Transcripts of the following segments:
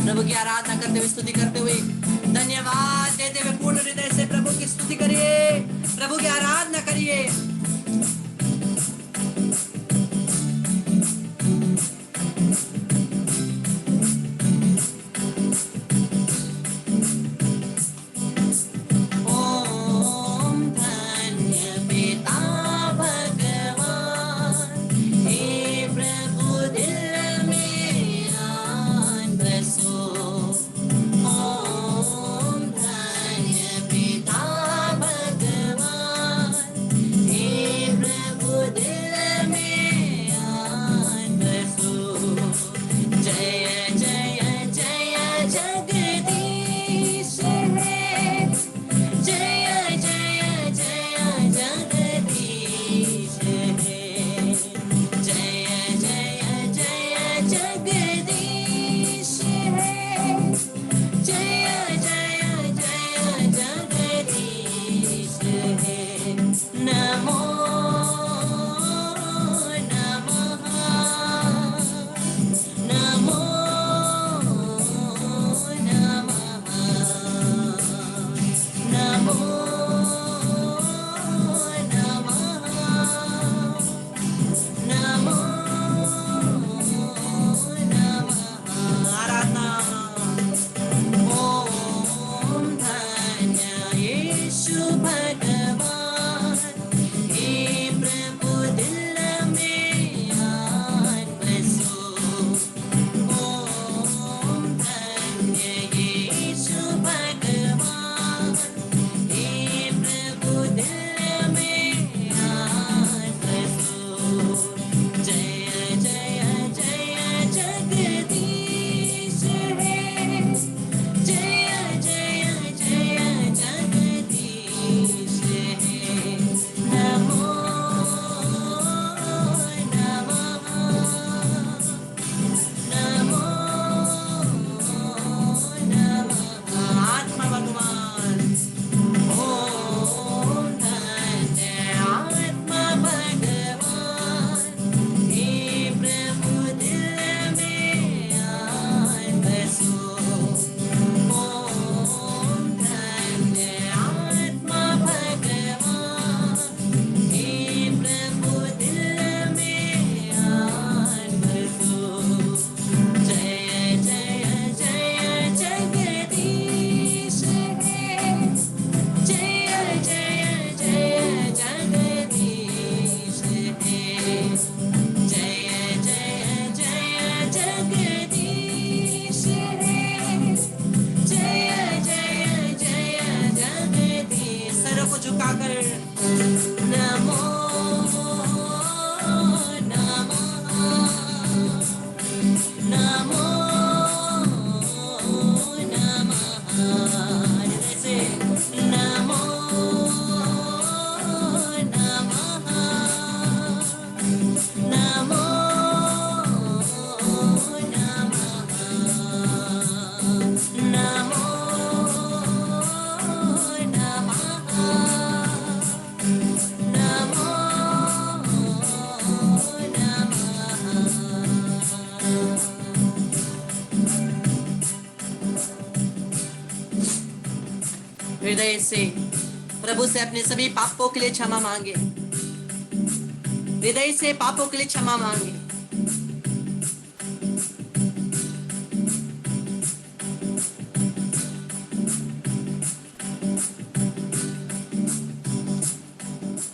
प्रभु की आराधना करते हुए, स्तुति करते हुए, धन्यवाद देते हुए पूर्ण हृदय से प्रभु की स्तुति करिए, प्रभु की आराधना करिए। हे झुकाकर नमो नमो नमः हृदय से नमो नमः नमो हृदय से प्रभु से अपने सभी पापों के लिए क्षमा मांगे, हृदय से पापों के लिए क्षमा मांगे।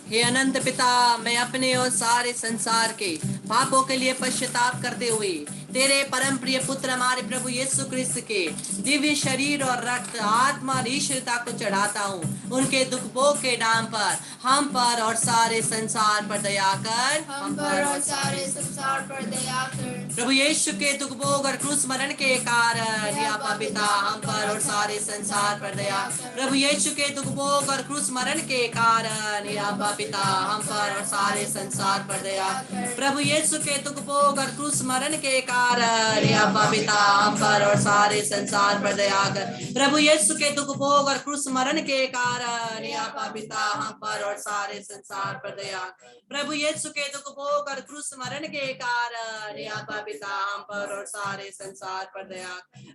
हे अनंत पिता, मैं अपने और सारे संसार के पापों के लिए पश्चाताप करते हुए तेरे परम प्रिय पुत्र हमारे प्रभु यीशु क्रिस्त के दिव्य शरीर और रक्त, आत्मा और ईश्वरता को चढ़ाता हूँ। उनके दुख भोग के नाम पर हम पर और सारे संसार पर दया कर, हम पर और सारे संसार पर दया कर। प्रभु यीशु के दुख भोग और क्रूस मरण के कारण या पिता हम पर और सारे संसार पर दया। प्रभु यीशु के दुख भोग और क्रूस मरण के कारण या पिता हम पर और सारे संसार पर दया। प्रभु यीशु के दुख भोग और क्रूस मरण के कारण या पिता हम पर और सारे संसार पर दया कर। प्रभु यीशु के दुख भोग और क्रूस मरण के कारण या पिता हम पर और सारे संसार पर दया। प्रभु यीशु के दुख भोग और क्रूस मरण के कारण या पिता हम पर और सारे संसार पर दया।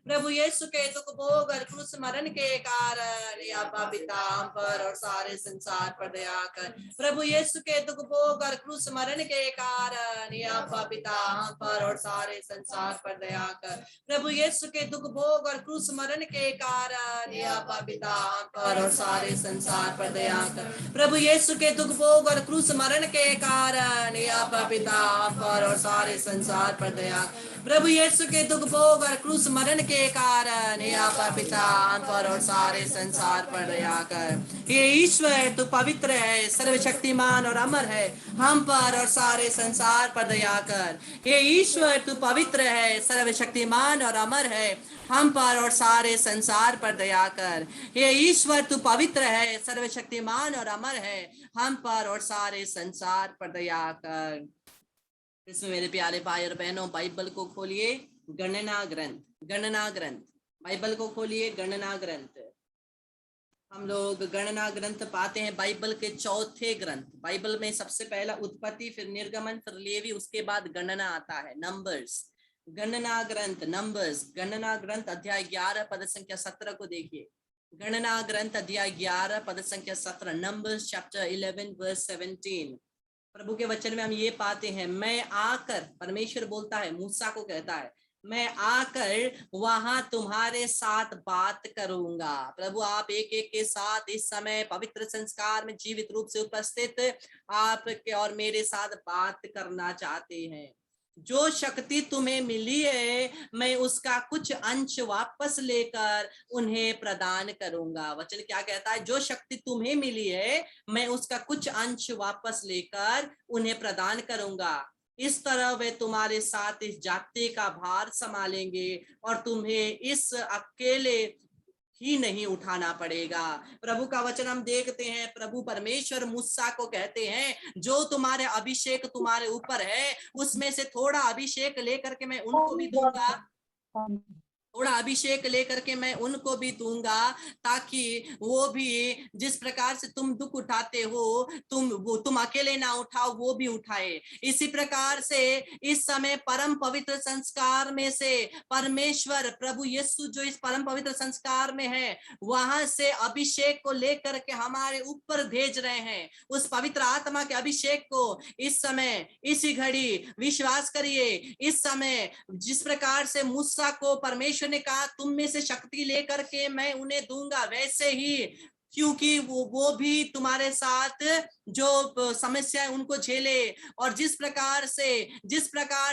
प्रभु यीशु के दुख भोग और क्रूस मरण के कारण या पिता हम पर और सारे संसार पर दया कर। प्रभु यीशु के दुख भोग और क्रूस मरण के कारण या पिता हम पर और सारे संसार पर दया कर। प्रभु यीशु के दुख भोग और क्रूस मरण के कारण या पिता हम पर और सारे संसार पर दया कर। प्रभु यीशु के दुख भोग और क्रूस मरण के कारण या पिता हम पर और सारे संसार पर दया। प्रभु यीशु के दुख भोग और क्रूस मरण के कारण या पिता हम पर और सारे संसार पर दया कर। हे ईश्वर, तू पवित्र है, सर्वशक्तिमान और अमर है, हम पर और सारे संसार पर दया कर। हे ईश्वर, तू पवित्र है, सर्वशक्तिमान और अमर है, हम पर और सारे संसार पर दया कर। हे ईश्वर, तू पवित्र है, सर्वशक्तिमान और अमर है, हम पर और सारे संसार पर दया कर। इसमें मेरे प्यारे भाई और बहनों, बाइबल को खोलिए, गणना ग्रंथ, गणना ग्रंथ, बाइबल को खोलिए, गणना ग्रंथ। हम लोग गणना ग्रंथ पाते हैं बाइबल के चौथे ग्रंथ। बाइबल में सबसे पहला उत्पत्ति, फिर निर्गमन, फिर लेवी, उसके बाद गणना आता है, नंबर्स। गणना ग्रंथ, नंबर्स, गणना ग्रंथ अध्याय 11 पद संख्या 17 को देखिए। गणना ग्रंथ अध्याय 11 पद संख्या 17, नंबर्स चैप्टर 11 वर्स 17। प्रभु के वचन में हम ये पाते हैं, मैं आकर, परमेश्वर बोलता है, मूसा को कहता है, मैं आकर वहां तुम्हारे साथ बात करूंगा। प्रभु आप एक एक के साथ इस समय पवित्र संस्कार में जीवित रूप से उपस्थित आपके और मेरे साथ बात करना चाहते हैं। जो शक्ति तुम्हें मिली है, मैं उसका कुछ अंश वापस लेकर उन्हें प्रदान करूंगा। वचन क्या कहता है? जो शक्ति तुम्हें मिली है, मैं उसका कुछ अंश वापस लेकर उन्हें प्रदान करूंगा। इस तरह वे तुम्हारे साथ इस जाति का भार संभालेंगे और तुम्हें इस अकेले ही नहीं उठाना पड़ेगा। प्रभु का वचन हम देखते हैं, प्रभु परमेश्वर मूसा को कहते हैं, जो तुम्हारे अभिषेक तुम्हारे ऊपर है, उसमें से थोड़ा अभिषेक लेकर के मैं उनको भी दूंगा, थोड़ा अभिषेक लेकर के मैं उनको भी दूंगा, ताकि वो भी जिस प्रकार से तुम दुख उठाते हो, तुम अकेले ना उठाओ, वो भी उठाए। इसी प्रकार से इस समय परम पवित्र संस्कार में से परमेश्वर प्रभु यीशु जो इस परम पवित्र संस्कार में है, वहां से अभिषेक को लेकर के हमारे ऊपर भेज रहे हैं। उस पवित्र आत्मा के अभिषेक को इस समय, इसी घड़ी विश्वास करिए। इस समय जिस प्रकार से मूसा को परमेश्वर ने कहा तुम में से शक्ति लेकर के मैं उन्हें दूंगा, वैसे ही क्योंकि वो भी तुम्हारे साथ जो समस्या है उनको झेले। और जिस प्रकार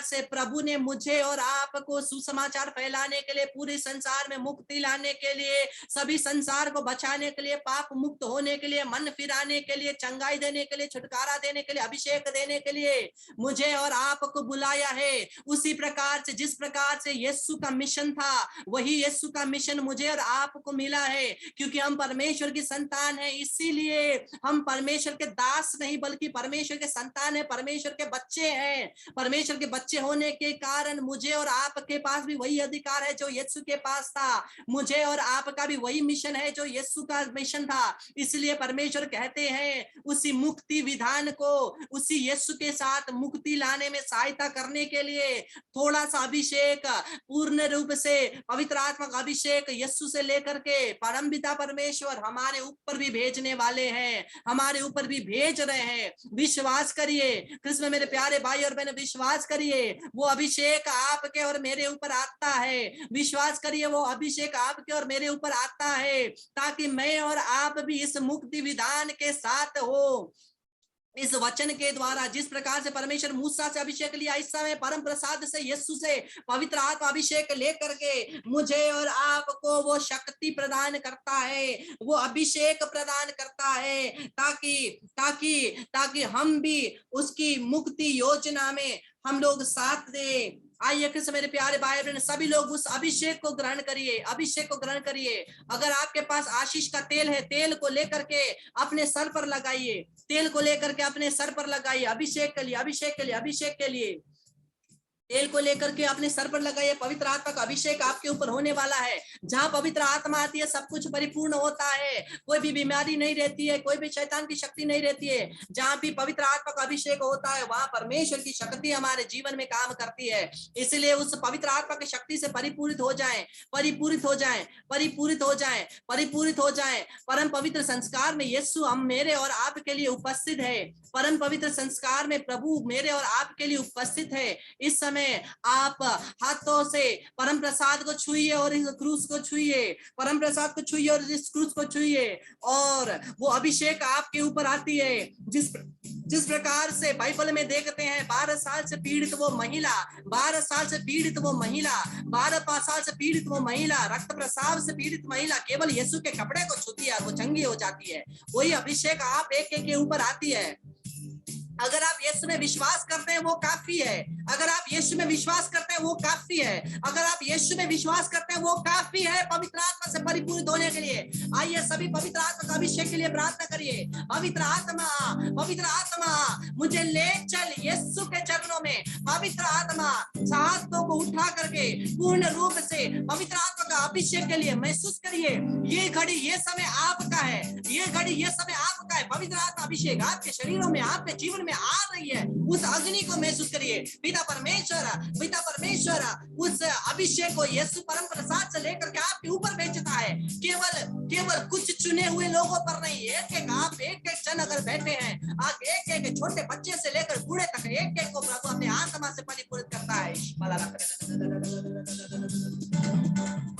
से प्रभु ने मुझे और आपको सुसमाचार फैलाने के लिए, पूरे संसार में मुक्ति लाने के लिए, सभी संसार को बचाने के लिए, पाप मुक्त होने के लिए, मन फिराने के लिए, चंगाई देने के लिए, छुटकारा देने के लिए, अभिषेक देने के लिए मुझे और आपको बुलाया है, उसी प्रकार से जिस प्रकार से यीशु का मिशन था, वही यीशु का मिशन मुझे और आपको मिला है। क्योंकि हम परमेश्वर की संतान है, इसीलिए हम परमेश्वर के दास नहीं बल्कि परमेश्वर के संतान है, परमेश्वर के बच्चे हैं। परमेश्वर के बच्चे होने के कारण मुझे और आपके पास भी वही अधिकार है जो यीशु के पास था। मुझे और आपका भी वही मिशन है जो यीशु का मिशन था। इसलिए परमेश्वर कहते हैं उसी मुक्ति विधान को, उसी यीशु के साथ मुक्ति लाने में सहायता करने के लिए थोड़ा सा अभिषेक, पूर्ण रूप से पवित्र आत्मा का अभिषेक यीशु से लेकर के परम पिता परमेश्वर हमारे ऊपर भी भेजने वाले हैं, हमारे ऊपर भी भेज रहे हैं। विश्वास करिए कृष्ण मेरे प्यारे भाई और बहन, विश्वास करिए वो अभिषेक आपके और मेरे ऊपर आता है। विश्वास करिए वो अभिषेक आपके और मेरे ऊपर आता है, ताकि मैं और आप भी इस मुक्ति विधान के साथ हो। इस वचन के द्वारा जिस प्रकार से परमेश्वर मूसा से अभिषेक लिया, इस समय परम प्रसाद से यीशु से पवित्र आत्मा अभिषेक लेकर के मुझे और आपको वो शक्ति प्रदान करता है, वो अभिषेक प्रदान करता है, ताकि हम भी उसकी मुक्ति योजना में हम लोग साथ दें। आइए कृष्ण मेरे प्यारे भाई बहन, सभी लोग उस अभिषेक को ग्रहण करिए, अभिषेक को ग्रहण करिए। अगर आपके पास आशीष का तेल है, तेल को लेकर के अपने सर पर लगाइए, तेल को लेकर के अपने सर पर लगाइए, अभिषेक के लिए, अभिषेक के लिए, अभिषेक के लिए तेल को लेकर के अपने सर पर लगाइए। पवित्र आत्मा का अभिषेक आपके ऊपर होने वाला है। जहां पवित्र आत्मा आती है सब कुछ परिपूर्ण होता है, कोई भी बीमारी नहीं रहती है, कोई भी शैतान की शक्ति नहीं रहती है। जहां भी पवित्र आत्मा का अभिषेक होता है वहां परमेश्वर की शक्ति हमारे जीवन में काम करती है। इसलिए उस पवित्र आत्मा की शक्ति से परिपूरित हो जाएं, परिपूरित हो जाएं, परिपूरित हो जाएं, परिपूरित हो जाएं। परम पवित्र संस्कार में यीशु हम मेरे और आपके लिए उपस्थित है। परम पवित्र संस्कार में प्रभु मेरे और आपके लिए उपस्थित है। इस समय आप हाथों से परम प्रसाद को छुइए और इस क्रूस को छुइए, परम प्रसाद को छुइए और इस क्रूस को छुइए, और वो अभिषेक आपके ऊपर आती है। जिस प्रकार से बाइबल में देखते हैं 12 साल से पीड़ित वो महिला, 12 साल से पीड़ित वो महिला, 12 साल से पीड़ित वो महिला, रक्त प्रसाव से पीड़ित महिला केवल यीशु के कपड़े को छूती है, वो चंगी हो जाती है। वही अभिषेक आप एक के ऊपर आती है। अगर आप यीशु में विश्वास करते हैं वो काफी है, अगर आप यीशु में विश्वास करते हैं वो काफी है, अगर आप यीशु में विश्वास करते हैं वो काफी है पवित्र आत्मा से परिपूरित होने के लिए। आइए सभी पवित्र आत्मा का अभिषेक के लिए प्रार्थना करिए। पवित्र आत्मा मुझे ले चल यीशु के चरणों में। पवित्र आत्मा हाथों को उठा करके पूर्ण रूप से पवित्र आत्मा का अभिषेक के लिए महसूस करिए। ये घड़ी ये समय आपका है, ये घड़ी ये समय आपका है। पवित्र आत्मा अभिषेक आपके शरीरों में, आपके जीवन में आ रही है, उस अग्नि को महसूस करिए। पिता परमेश्वर उस अभिषेक को यीशु परम प्रसाद से लेकर के आपके ऊपर भेजता है। केवल कुछ चुने हुए लोगों पर नहीं, एक जन अगर बैठे हैं, आप एक छोटे बच्चे से लेकर बूढ़े तक एक को प्रभु अपने आत्मा से परिपूरित करता है।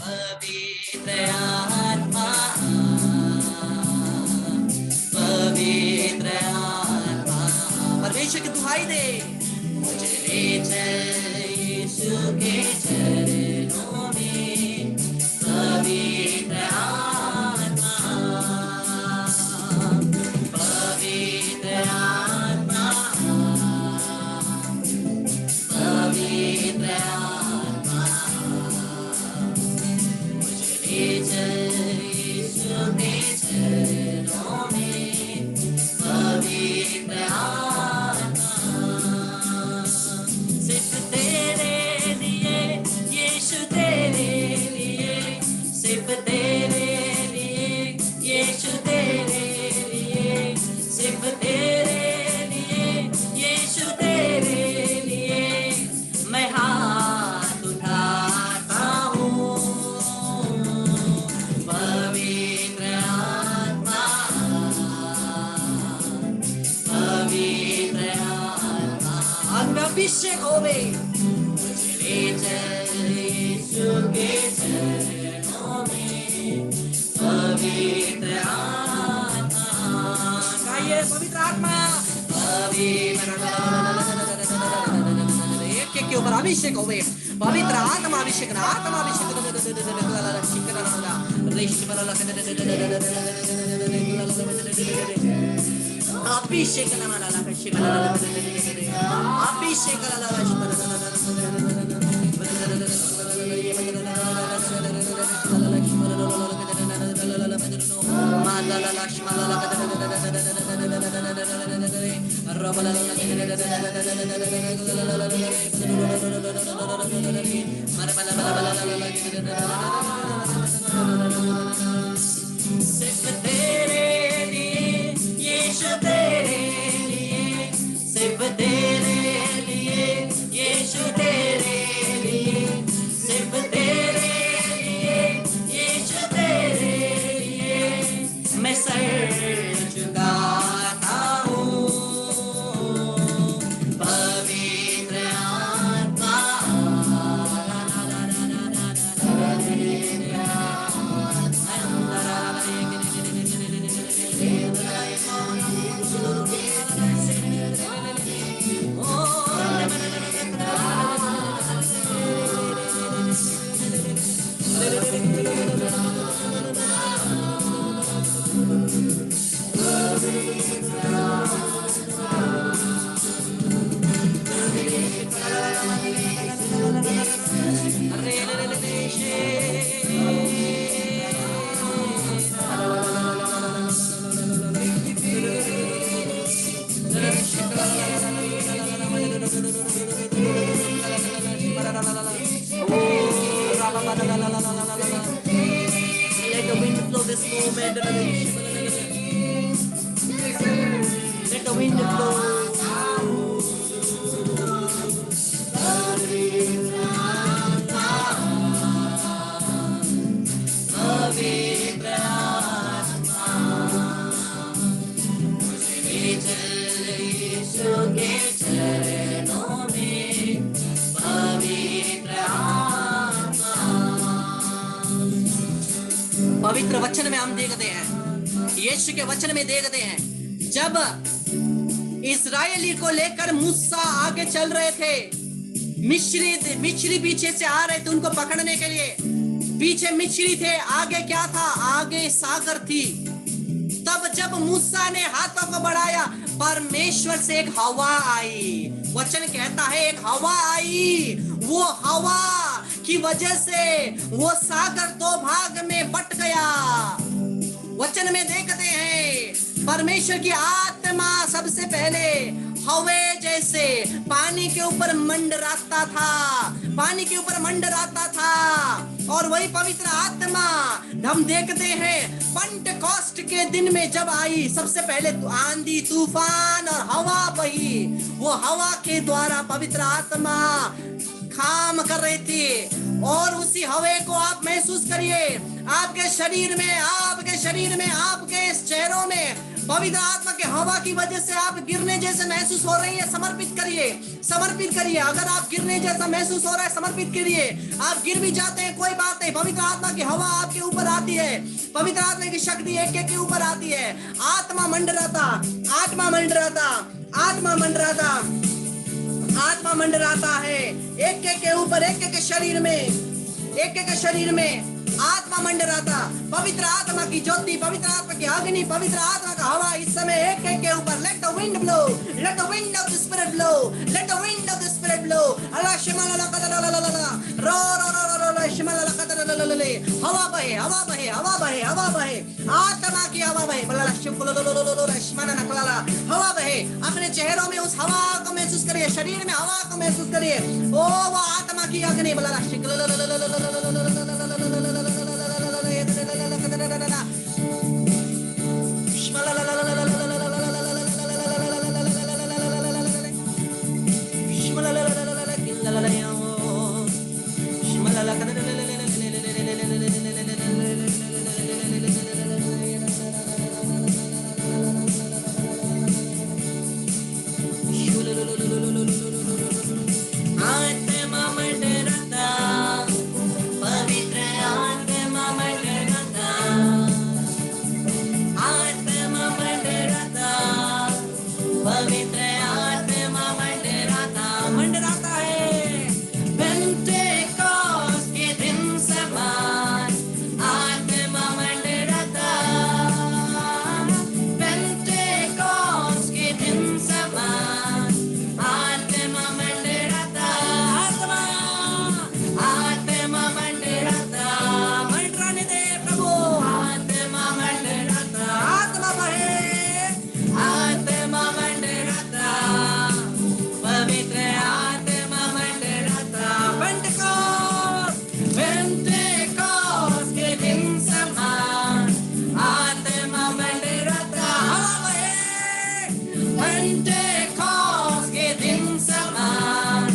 पवित्र आत्मा, पवित्र आत्मा, परमेश्वर की दुहाई दे, मुझे ले चल यीशु के चरणों में। पवित्र आत्मा, पवित्र आत्मा, पवित्र आत्मा, मुझे ले चल यीशु के चरणों में। पवित्र आत्मा, सिर्फ तेरे लिए यीशु, तेरे लिए, सिर्फ तेरे लिए यीशु, तेरे लिए, सिर्फ तेरे लिए यीशु, तेरे लिए मैं हाथ उठाता हूँ। पवित्र आत्मा, पवित्र आत्मा, अभिषेक होवे, मुझे ले चल यीशु के चरणों में। पवित्र आत्मा, गाइए पवित्र आत्मा एक के ऊपर अभिषेक हो गए पवित्र आत्मा अभिषेक आत्मा अभिषेक अभिषेक सिर्फ तेरे लिए यीशु तेरे लिए सिर्फ तेरे लिए यीशु तेरे लिए सिर्फ तेरे लिए यीशु तेरे लिए मैं सर झुकाता हूँ पवित्र आत्मा Let the wind flow this moment. Let the wind flow. पवित्र वचन में हम देखते हैं यीशु के वचन में देखते हैं जब इस्राएली को लेकर मूसा आगे चल रहे थे मिस्री पीछे से आ रहे थे उनको पकड़ने के लिए पीछे मिस्री थे आगे क्या था आगे सागर थी तब जब मूसा ने हाथों को बढ़ाया परमेश्वर से एक हवा आई वचन कहता है एक हवा आई वो हवा की वजह से वो सागर दो भाग में बट गया वचन में देखते हैं परमेश्वर की आत्मा सबसे पहले हवे जैसे पानी के ऊपर मंडराता था और वही पवित्र आत्मा हम देखते हैं पेंटेकोस्ट के दिन में जब आई सबसे पहले आंधी तूफान और हवा बही वो हवा के द्वारा पवित्र आत्मा काम कर रही थी और उसी हवे को आप महसूस करिए आपके शरीर में आपके चेहरों में पवित्र आत्मा के हवा की वजह से आप गिरने जैसे महसूस हो रही है समर्पित करिए अगर आप गिरने जैसा महसूस हो रहा है समर्पित करिए आप गिर भी जाते हैं कोई बात नहीं पवित्र आत्मा की हवा आपके ऊपर आती है पवित्र आत्मा की शक्ति एक के ऊपर आती है आत्मा मंडराता है एक के ऊपर एक के शरीर में आत्मा मंडराता पवित्र आत्मा की ज्योति पवित्र आत्मा की अग्नि पवित्र आत्मा का हवा इस समय एक के ऊपर let the wind blow let the wind of the spirit blow अल्लाह शिमाला रो शिमाला हवा बहे आत्मा की हवा बहे हवा बहे अपने चेहरों में उस हवा को महसूस करिए शरीर में हवा को महसूस करिए ओ वो आत्मा की अग्नि पवित्र पवित्र आत्मा मंडराता है। पेंटेकोस्ट के दिन समान आत्मा मंडराता, पेंटेकोस्ट के दिन समान आत्मा मंडराता, आत्मा मंडराता, मंडराने दे प्रभु, आत्मा मंडराता, आत्मा बहे, आत्मा मंडराता, पवित्र आत्मा मंडराता, पेंटेकोस्ट के दिन समान आत्मा मंडराता, हवा बहे, पेंटेकोस्ट के दिन समान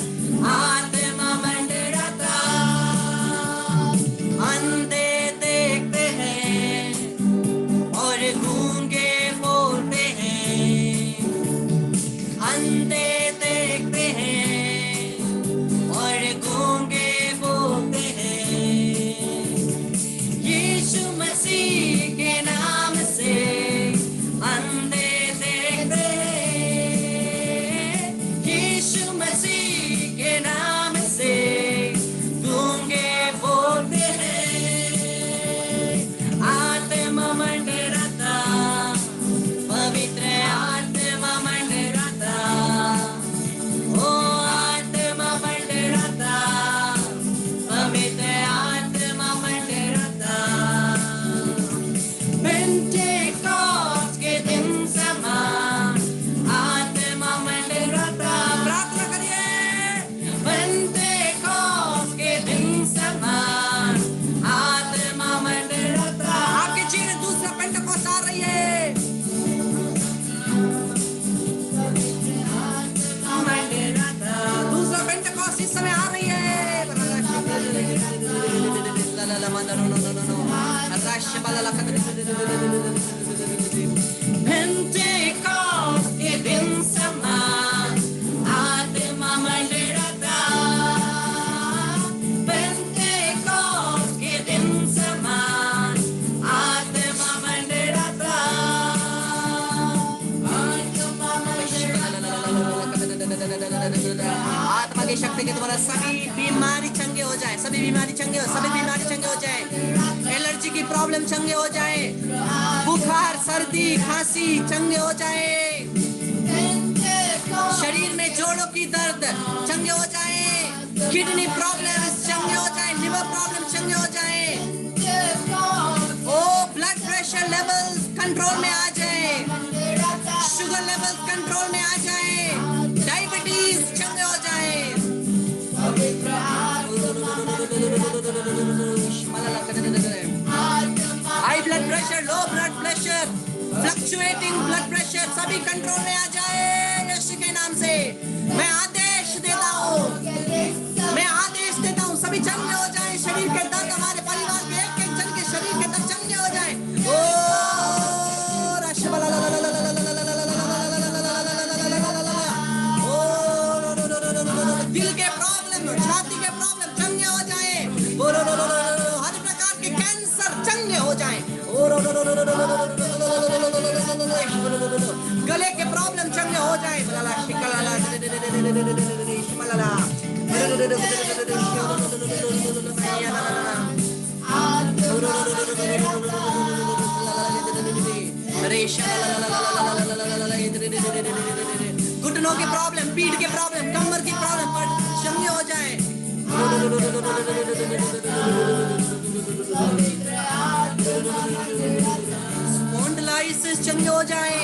आत्मा मंडराता। अंधे देखते हैं और गूंगे बोलते हैं, अंधे देखते हैं और गूंगे बोलते हैं। यीशु मसीह के नाम से अंधे देखते हैं, यीशु मसीह के नाम से गूंगे बोलते हैं। आत्मा मंडराता, पवित्र आत्मा मंडराता, ओ आत्मा मंडराता, पवित्र आत्मा मंडराता। पेंटेकोस्ट के दिन समान आत्मा मंडराता, प्रार्थना करिए। पेंटेकोस्ट के दिन समान आत्मा मंडराता। आपके चेहरे दूसरा पेंटेकोस्ट आ रही है, मंडराता, दूसरा पेंटेकोस्ट इस समय आ रही है। पेंटेकोस्ट के दिन समान आत्मा मंडराता, पेंटेकोस्ट के दिन समान आत्मा मंडराता, आत्मा की शक्ति के द्वारा सभी बीमारी चंगे हो जाए, सभी बीमारी चंगे हो, सभी बीमारी चंगे हो जाए, एलर्जी की प्रॉब्लम चंगे हो जाए, बुखार सर्दी खांसी चंगे हो जाए, शरीर में जोड़ों की दर्द चंगे हो जाए, किडनी प्रॉब्लम चंगे हो जाए, लिवर प्रॉब्लम चंगे हो जाए, ओ ब्लड प्रेशर लेवल्स कंट्रोल में आ जाए, शुगर लेवल्स कंट्रोल में आ जाए, डायबिटीज चंगे हो जाए। High blood pressure, low blood pressure, fluctuating blood pressure सभी कंट्रोल में आ जाए यीशु के नाम से। मैं आदेश देता हूँ, मैं आदेश देता हूँ, सभी चंगे हो जाए। शरीर के दर्द हमारे परिवार के एक एक जन के शरीर के दर्द चंगे हो जाए। दिल के प्रॉब्लम, छाती के प्रॉब्लम चंगे हो जाए, हर प्रकार के कैंसर चंगे हो जाए, गले के प्रॉब्लम चंगे हो जाए, घुटनों के प्रॉब्लम, पीठ के प्रॉब्लम, कमर की प्रॉब्लम चंगे हो जाए। स्पॉन्डिलाइटिस चंगे हो जाए,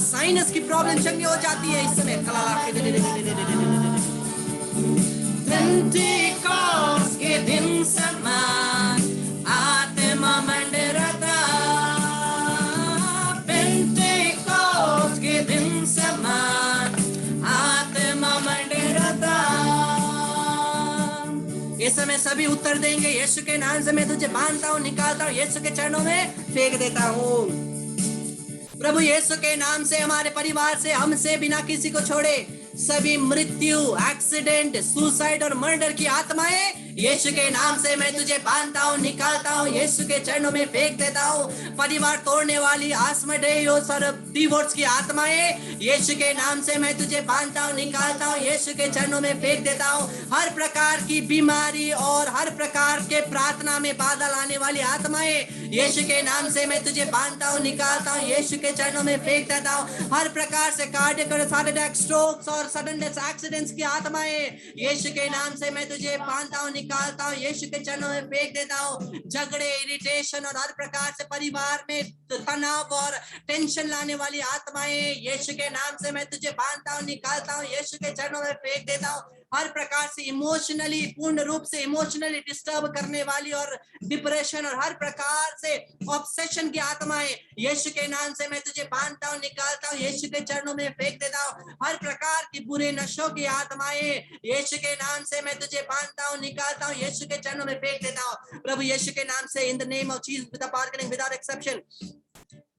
साइनस की प्रॉब्लम चंगे हो जाती है इस समय। पेंटेकोस्ट के दिन समान आत्मा मंडराता, पेंटेकोस्ट के दिन समान आत्मा मंडराता। इस समय सभी उत्तर देंगे, यीशु के नाम से मैं तुझे बांधता हूँ, निकालता हूँ, यीशु के चरणों में फेंक देता हूँ। प्रभु यीशु के नाम से हमारे परिवार से, हमसे बिना किसी को छोड़े सभी मृत्यु, एक्सीडेंट, सुसाइड और मर्डर की आत्माएं यीशु के नाम से मैं तुझे बांधता हूँ, निकालता हूँ, यीशु के चरणों में फेंक देता हूँ। परिवार तोड़ने वाली आस्मडेयोस और डिवोर्स की आत्माएं, यीशु के नाम से मैं तुझे बांधता हूँ, निकालता हूँ, यीशु के चरणों में फेंक देता हूँ। हर प्रकार की बीमारी और हर प्रकार के प्रार्थना में बाधा लाने वाली आत्माएं, यीशु के नाम से मैं तुझे बांधता हूँ, निकालता हूँ, यीशु के चरणों में फेंक देता हूँ। हर प्रकार से कार्डियक और हार्ट अटैक, स्ट्रोक्स और सडन डेथ एक्सीडेंट्स की आत्माएं, यीशु के नाम से मैं तुझे बांधता हूँ, निकालता हूँ, यीशु के चरणों में फेंक देता हूँ। झगड़े, इरिटेशन और हर प्रकार से परिवार में तनाव और टेंशन लाने वाली आत्माएं, यीशु के नाम से मैं तुझे बांधता हूँ, निकालता हूँ, यीशु के चरणों में फेंक देता हूँ। हर प्रकार से इमोशनली, पूर्ण रूप से इमोशनली डिस्टर्ब करने वाली और डिप्रेशन और हर प्रकार से ऑब्सेशन की आत्माएं, यीशु के नाम से मैं तुझे बांधता हूँ, निकालता हूँ, यीशु के चरणों में फेंक देता हूँ। हर प्रकार की बुरे नशों की आत्माएं, यीशु के नाम से मैं तुझे बांधता हूँ, निकालता हूँ, यीशु के चरणों में फेंक देता हूँ। प्रभु यीशु के नाम से, in the name of Jesus, without exception,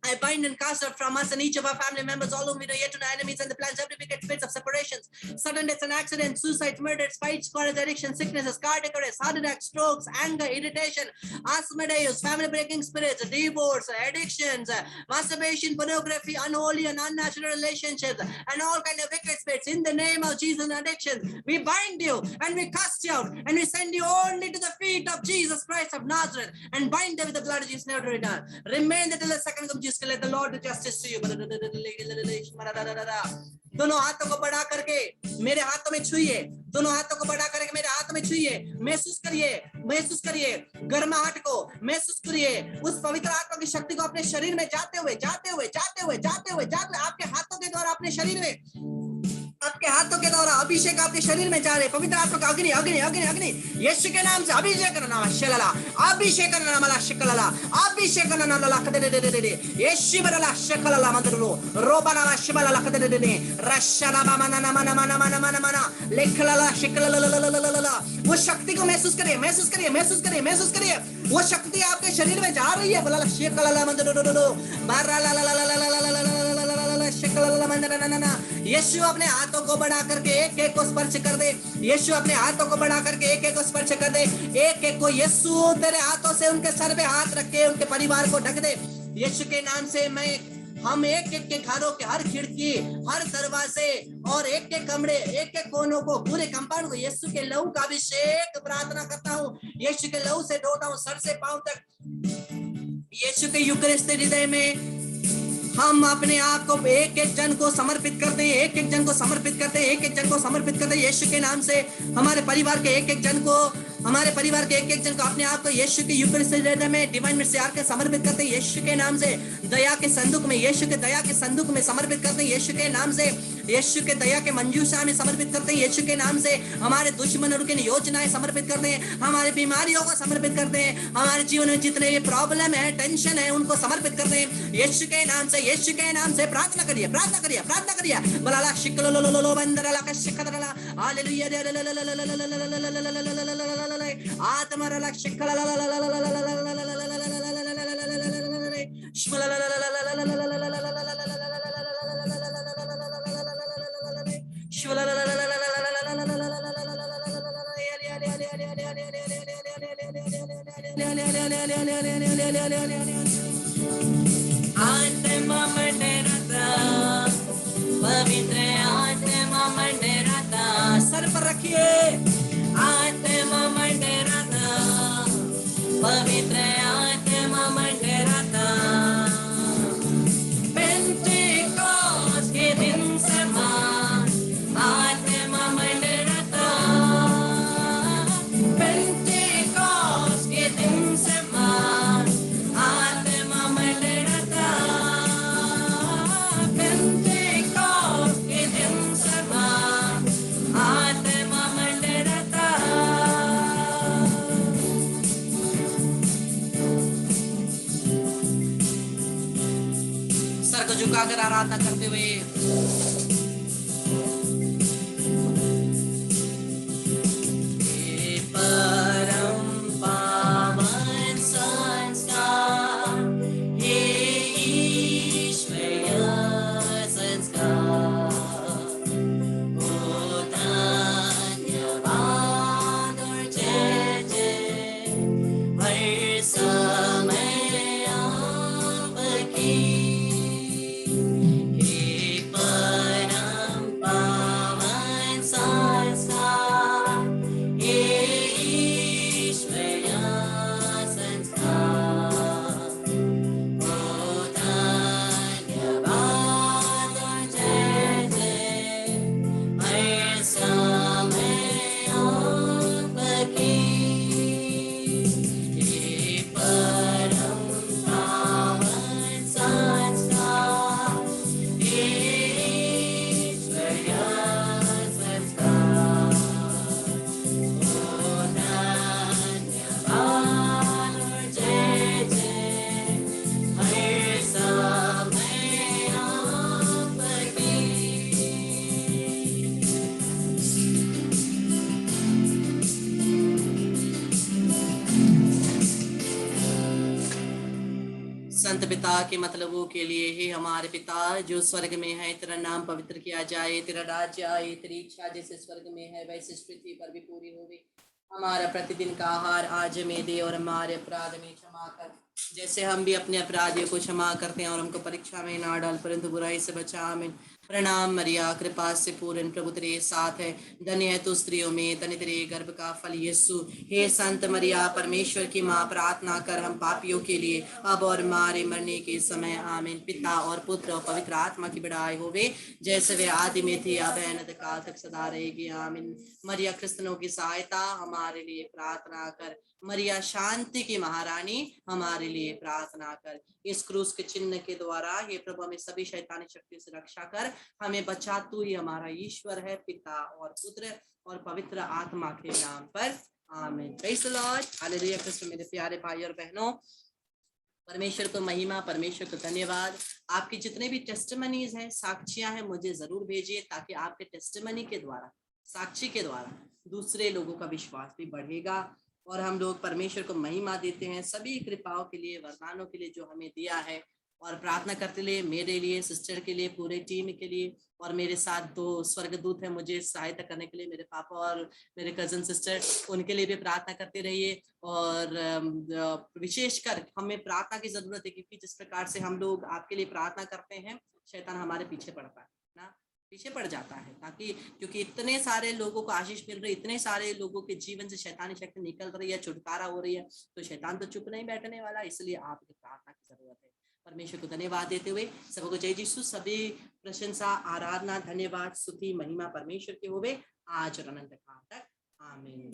I bind and cast out from us and each of our family members all whom we know yet to know enemies and the plans every wicked spirits of separations, sudden deaths and accidents, suicides, murders, fights, quarrels, addictions, sicknesses, cardiac arrest, heart attacks, strokes, anger, irritation, asthmadeus, family breaking spirits, divorce, addictions, masturbation, pornography, unholy and unnatural relationships, and all kind of wicked spirits. In the name of Jesus, addictions, we bind you and we cast you out and we send you only to the feet of Jesus Christ of Nazareth and bind them with the blood of Jesus, never to return. Remain until the second of Jesus. Let the Lord do justice to you. दोनों हाथों को बढ़ा करके मेरे हाथों में छुइए, दोनों हाथों को बढ़ा करके मेरे हाथ में छुइए, महसूस करिए, महसूस करिए गर्माहट को, महसूस करिए उस पवित्र आत्मा की शक्ति को अपने शरीर में जाते हुए आपके हाथों के द्वारा अपने शरीर में, आपके हाथों के द्वारा अभिषेक आपके शरीर में जा रहे, पवित्र आत्मा का अग्नि अग्नि अग्नि अग्नि यीशु के नाम से अभिषेक करना, शलला अभिषेक करना, मला शकलला अभिषेक करना, लला कदे यीशु बरला शकलला मंदरो रोबला शिबला कदे रशला मना मना मना मना मना मना लेखलला शकलला। वो शक्ति को महसूस करिए, महसूस करिए, महसूस करिए, महसूस करिए, वो शक्ति आपके शरीर में जा रही है। बला शकलला मंदरो बारा ला ला ला ला ला यीशु अपने हाथों को बढ़ा करके एक एक को स्पर्श कर दे, यीशु अपने हाथों को बढ़ा करके एक एक को स्पर्श कर दे, एक एक को यीशु तेरे हाथों से उनके सर पे हाथ रख के उनके परिवार को ढक दे। यीशु के नाम से हम एक एक के घरों के हर खिड़की, हर दरवाजे और एक एक कमरे, एक एक कोनों को, पूरे कंपाउंड को यीशु के लहू का अभिषेक प्रार्थना करता हूँ। यीशु के लहू से धोता हूँ सर से पांव तक। यीशु के यूकरिस्त हृदय में हम अपने आप को एक एक जन को समर्पित करते हैं, एक एक जन को समर्पित करते हैं, एक एक जन को समर्पित करते हैं। यीशु के नाम से हमारे परिवार के एक एक जन को, हमारे परिवार के एक एक जन को अपने आप को यीशु के यूकरिस्त हृदय में डिवाइन मिस्ट्री के समर्पित करते हैं। यीशु के नाम से दया के संदूक में, यीशु के दया के संदूक में समर्पित करते हैं। यीशु के नाम से यीशु के दया के मंजूषा में समर्पित करते हैं। यीशु के नाम से हमारे दुश्मनों की योजनाएं समर्पित करते हैं, हमारे बीमारियों को समर्पित करते हैं, हमारे जीवन में जितने भी प्रॉब्लम है, टेंशन है, उनको समर्पित करते हैं। यीशु के नाम से, यीशु के नाम से प्रार्थना करिए, प्रार्थना करिए, प्रार्थना करिए। बलाला शिकलोलोलोलो बंदरला का शिकदरला हालेलुया आत्मरला शिकलला आत्मा मंडराता, पवित्र आत्मा मंडराता, सर पर रखिए। आत्मा मंडराता, पवित्र आत्मा मंडराता, पेंटेकोस्ट के दिन समान आत्मा मंडराता, पेंटेकोस्ट के दिन समान आत्मा मंडराता, पेंटेकोस्ट के दिन समान आत्मा मंडराता। सर को झुकाकर आराधना करते हुए परम पावन संस्कार, हे ईश्वरीय संस्कार, ओ धन्यवाद और जय संत पिता के मतलबों के लिए। हे हमारे पिता जो स्वर्ग में है, तेरा नाम पवित्र किया जाए, तेरा राज्य आए, तेरी इच्छा जैसे स्वर्ग में है वैसे इस पृथ्वी पर भी पूरी होगी। हमारा प्रतिदिन का आहार आज हमें दे, और हमारे अपराध में क्षमा कर जैसे हम भी अपने अपराधियों को क्षमा करते हैं, और हमको परीक्षा में ना डाल परंतु बुराई से बचा। आमीन। प्रणाम मरिया, कृपा से पूर्ण, प्रभु तेरे साथ है, धन्य है तू स्त्रियों में, धन्य तेरे गर्भ का फल यीशु। हे संत मरिया, परमेश्वर की माँ, प्रार्थना कर हम पापियों के लिए, अब और हमारे मरने के समय। आमीन। पिता और पुत्र और पवित्र आत्मा की बड़ाई होवे, जैसे वे आदि में थे, अब अनंत काल तक सदा रहेगी। आमीन। मरिया क्रिस्तनों की सहायता, हमारे लिए प्रार्थना कर। मरिया शांति की महारानी, हमारे लिए प्रार्थना कर। इस क्रूस के चिन्ह के द्वारा हे प्रभु हमें सभी शैतानी शक्तियों से रक्षा कर, हमें बचा। तू ही हमारा ईश्वर है, पिता और पुत्र और पवित्र आत्मा के नाम पर। आमीन। Praise the Lord. हालेलुया। क्रिस्त मेरे प्यारे भाई और बहनों, परमेश्वर को महिमा, परमेश्वर को धन्यवाद। आपकी जितने भी टेस्टिमनीज हैं, साक्षियां हैं, मुझे जरूर भेजिए, ताकि आपके टेस्टिमनी के द्वारा, साक्षी के द्वारा दूसरे लोगों का विश्वास भी बढ़ेगा, और हम लोग परमेश्वर को महिमा देते हैं सभी कृपाओं के लिए, वरदानों के लिए जो हमें दिया है। और प्रार्थना करते लिए मेरे लिए, सिस्टर के लिए, पूरे टीम के लिए, और मेरे साथ 2 स्वर्गदूत हैं मुझे सहायता करने के लिए, मेरे पापा और मेरे कजन सिस्टर, उनके लिए भी प्रार्थना करते रहिए। और विशेषकर हमें प्रार्थना की जरूरत है, क्योंकि जिस प्रकार से हम लोग आपके लिए प्रार्थना करते हैं, शैतान हमारे पीछे पड़ता है ना, पीछे पड़ जाता है, ताकि क्योंकि इतने सारे लोगों को आशीष मिल रही है, इतने सारे लोगों के जीवन से शैतानी शक्ति निकल रही है, छुटकारा हो रही है, तो शैतान तो चुप नहीं बैठने वाला। इसलिए आपकी प्रार्थना की जरूरत है। परमेश्वर को धन्यवाद देते हुए सबको जय यीशु। सभी प्रशंसा, आराधना, धन्यवाद, स्तुति, महिमा परमेश्वर के होवे, आज और अनंत काल तक। आमीन।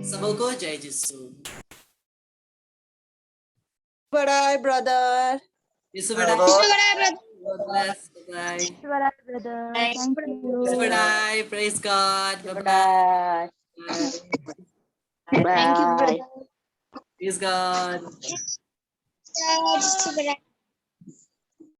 सबको जय यीशु। बड़ाई ब्रदर। यीशु बड़ाई। God bless. Bye. brother. Thank you. Yीशु बड़ाई. Praise God. Bye bye. Bye. Thank you, brother. Praise God. Bye.